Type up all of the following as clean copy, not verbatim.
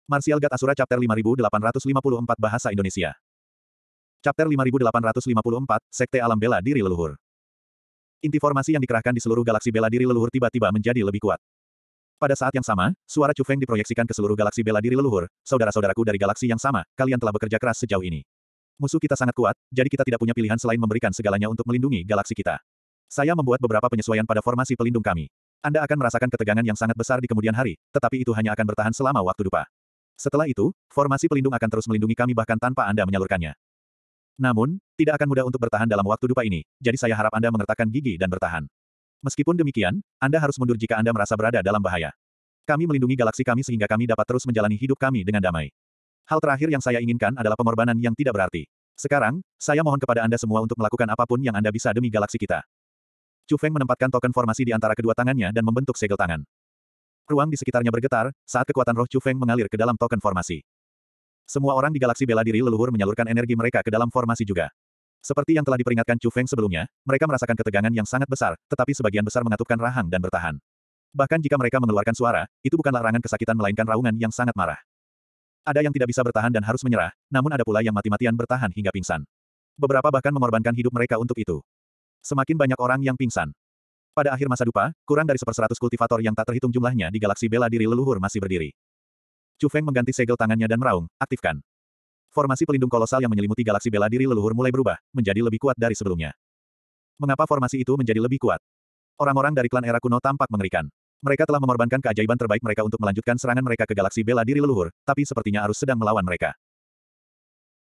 Martial God Asura Chapter 5854 Bahasa Indonesia. Chapter 5854, Sekte Alam Bela Diri Leluhur. Inti formasi yang dikerahkan di seluruh galaksi bela diri leluhur tiba-tiba menjadi lebih kuat. Pada saat yang sama, suara Chu Feng diproyeksikan ke seluruh galaksi bela diri leluhur. Saudara-saudaraku dari galaksi yang sama, kalian telah bekerja keras sejauh ini. Musuh kita sangat kuat, jadi kita tidak punya pilihan selain memberikan segalanya untuk melindungi galaksi kita. Saya membuat beberapa penyesuaian pada formasi pelindung kami. Anda akan merasakan ketegangan yang sangat besar di kemudian hari, tetapi itu hanya akan bertahan selama waktu dupa. Setelah itu, formasi pelindung akan terus melindungi kami bahkan tanpa Anda menyalurkannya. Namun, tidak akan mudah untuk bertahan dalam waktu dupa ini, jadi saya harap Anda mengertakkan gigi dan bertahan. Meskipun demikian, Anda harus mundur jika Anda merasa berada dalam bahaya. Kami melindungi galaksi kami sehingga kami dapat terus menjalani hidup kami dengan damai. Hal terakhir yang saya inginkan adalah pengorbanan yang tidak berarti. Sekarang, saya mohon kepada Anda semua untuk melakukan apapun yang Anda bisa demi galaksi kita. Chu Feng menempatkan token formasi di antara kedua tangannya dan membentuk segel tangan. Ruang di sekitarnya bergetar, saat kekuatan roh Chu Feng mengalir ke dalam token formasi. Semua orang di galaksi bela diri leluhur menyalurkan energi mereka ke dalam formasi juga. Seperti yang telah diperingatkan Chu Feng sebelumnya, mereka merasakan ketegangan yang sangat besar, tetapi sebagian besar mengatupkan rahang dan bertahan. Bahkan jika mereka mengeluarkan suara, itu bukan larangan kesakitan melainkan raungan yang sangat marah. Ada yang tidak bisa bertahan dan harus menyerah, namun ada pula yang mati-matian bertahan hingga pingsan. Beberapa bahkan mengorbankan hidup mereka untuk itu. Semakin banyak orang yang pingsan. Pada akhir masa dupa, kurang dari 1/100 kultivator yang tak terhitung jumlahnya di galaksi bela diri leluhur masih berdiri. Chu Feng mengganti segel tangannya dan meraung, aktifkan. Formasi pelindung kolosal yang menyelimuti galaksi bela diri leluhur mulai berubah, menjadi lebih kuat dari sebelumnya. Mengapa formasi itu menjadi lebih kuat? Orang-orang dari klan era kuno tampak mengerikan. Mereka telah mengorbankan keajaiban terbaik mereka untuk melanjutkan serangan mereka ke galaksi bela diri leluhur, tapi sepertinya arus sedang melawan mereka.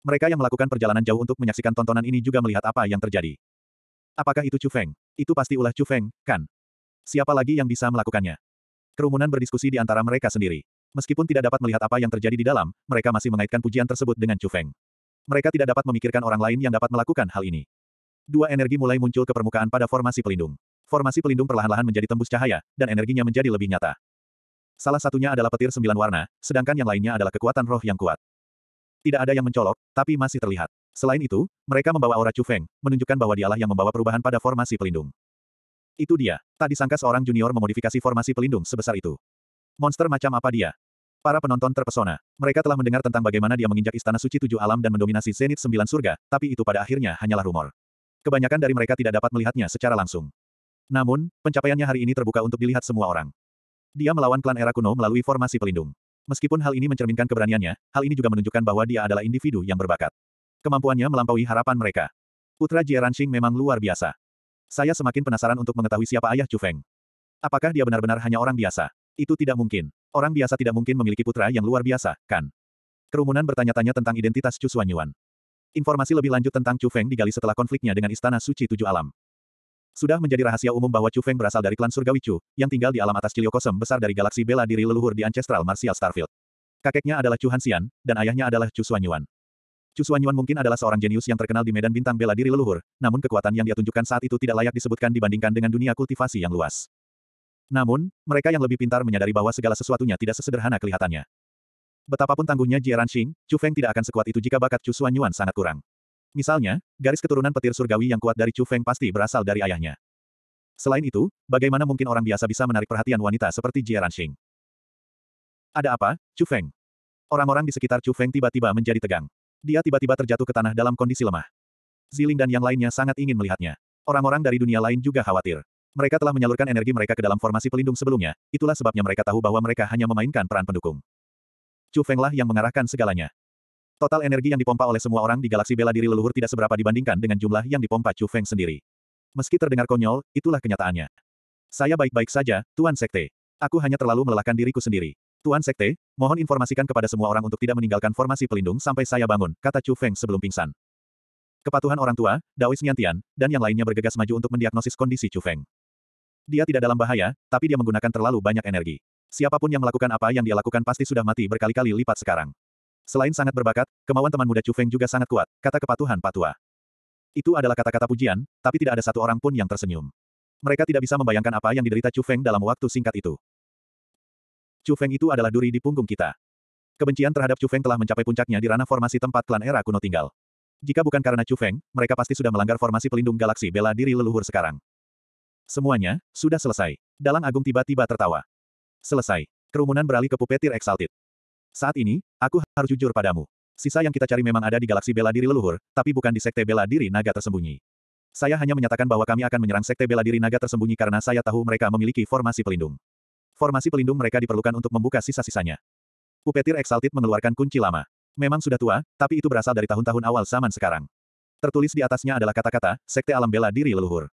Mereka yang melakukan perjalanan jauh untuk menyaksikan tontonan ini juga melihat apa yang terjadi. Apakah itu Chu Feng? Itu pasti ulah Chu Feng, kan? Siapa lagi yang bisa melakukannya? Kerumunan berdiskusi di antara mereka sendiri. Meskipun tidak dapat melihat apa yang terjadi di dalam, mereka masih mengaitkan pujian tersebut dengan Chu Feng. Mereka tidak dapat memikirkan orang lain yang dapat melakukan hal ini. Dua energi mulai muncul ke permukaan pada formasi pelindung. Formasi pelindung perlahan-lahan menjadi tembus cahaya, dan energinya menjadi lebih nyata. Salah satunya adalah petir 9 warna, sedangkan yang lainnya adalah kekuatan roh yang kuat. Tidak ada yang mencolok, tapi masih terlihat. Selain itu, mereka membawa aura Chu Feng, menunjukkan bahwa dialah yang membawa perubahan pada formasi pelindung. Itu dia. Tak disangka seorang junior memodifikasi formasi pelindung sebesar itu. Monster macam apa dia? Para penonton terpesona. Mereka telah mendengar tentang bagaimana dia menginjak istana suci 7 alam dan mendominasi Zenit 9 surga, tapi itu pada akhirnya hanyalah rumor. Kebanyakan dari mereka tidak dapat melihatnya secara langsung. Namun, pencapaiannya hari ini terbuka untuk dilihat semua orang. Dia melawan klan era kuno melalui formasi pelindung. Meskipun hal ini mencerminkan keberaniannya, hal ini juga menunjukkan bahwa dia adalah individu yang berbakat. Kemampuannya melampaui harapan mereka. Putra Jie Ranxing memang luar biasa. Saya semakin penasaran untuk mengetahui siapa ayah Chu Feng. Apakah dia benar-benar hanya orang biasa? Itu tidak mungkin. Orang biasa tidak mungkin memiliki putra yang luar biasa, kan? Kerumunan bertanya-tanya tentang identitas Chu Xuanyuan. Informasi lebih lanjut tentang Chu Feng digali setelah konfliknya dengan Istana Suci 7 Alam. Sudah menjadi rahasia umum bahwa Chu Feng berasal dari klan Surgawi Chu, yang tinggal di alam atas Ciliokosem besar dari galaksi bela diri leluhur di Ancestral Martial Starfield. Kakeknya adalah Chu Hanxian, dan ayahnya adalah Chu Xuanyuan. Chu Xuanyuan mungkin adalah seorang jenius yang terkenal di medan bintang bela diri leluhur, namun kekuatan yang dia tunjukkan saat itu tidak layak disebutkan dibandingkan dengan dunia kultivasi yang luas. Namun, mereka yang lebih pintar menyadari bahwa segala sesuatunya tidak sesederhana kelihatannya. Betapapun tangguhnya Jie Ranxing, Chu Feng tidak akan sekuat itu jika bakat Chu Xuanyuan sangat kurang. Misalnya, garis keturunan petir surgawi yang kuat dari Chu Feng pasti berasal dari ayahnya. Selain itu, bagaimana mungkin orang biasa bisa menarik perhatian wanita seperti Jie Ranxing? Ada apa, Chu Feng? Orang-orang di sekitar Chu Feng tiba-tiba menjadi tegang. Dia tiba-tiba terjatuh ke tanah dalam kondisi lemah. Ziling dan yang lainnya sangat ingin melihatnya. Orang-orang dari dunia lain juga khawatir. Mereka telah menyalurkan energi mereka ke dalam formasi pelindung sebelumnya, itulah sebabnya mereka tahu bahwa mereka hanya memainkan peran pendukung. Chu Feng lah yang mengarahkan segalanya. Total energi yang dipompa oleh semua orang di galaksi bela diri leluhur tidak seberapa dibandingkan dengan jumlah yang dipompa Chu Feng sendiri. Meski terdengar konyol, itulah kenyataannya. Saya baik-baik saja, Tuan Sekte. Aku hanya terlalu melelahkan diriku sendiri. Tuan Sekte, mohon informasikan kepada semua orang untuk tidak meninggalkan formasi pelindung sampai saya bangun, kata Chu Feng sebelum pingsan. Kepatuhan orang tua, Daois Niantian, dan yang lainnya bergegas maju untuk mendiagnosis kondisi Chu Feng. Dia tidak dalam bahaya, tapi dia menggunakan terlalu banyak energi. Siapapun yang melakukan apa yang dia lakukan pasti sudah mati berkali-kali lipat sekarang. Selain sangat berbakat, kemauan teman muda Chu Feng juga sangat kuat, kata kepatuhan Patua. Itu adalah kata-kata pujian, tapi tidak ada satu orang pun yang tersenyum. Mereka tidak bisa membayangkan apa yang diderita Chu Feng dalam waktu singkat itu. Chu Feng itu adalah duri di punggung kita. Kebencian terhadap Chu Feng telah mencapai puncaknya di ranah formasi tempat klan era kuno tinggal. Jika bukan karena Chu Feng, mereka pasti sudah melanggar formasi pelindung galaksi bela diri leluhur sekarang. Semuanya, sudah selesai. Dalang Agung tiba-tiba tertawa. Selesai. Kerumunan beralih ke Pupetir Exalted. Saat ini, aku harus jujur padamu. Sisa yang kita cari memang ada di galaksi bela diri leluhur, tapi bukan di sekte bela diri naga tersembunyi. Saya hanya menyatakan bahwa kami akan menyerang sekte bela diri naga tersembunyi karena saya tahu mereka memiliki formasi pelindung. Formasi pelindung mereka diperlukan untuk membuka sisa-sisanya. Pupetir Exalted mengeluarkan kunci lama. Memang sudah tua, tapi itu berasal dari tahun-tahun awal zaman sekarang. Tertulis di atasnya adalah kata-kata, Sekte Alam Bela Diri Leluhur.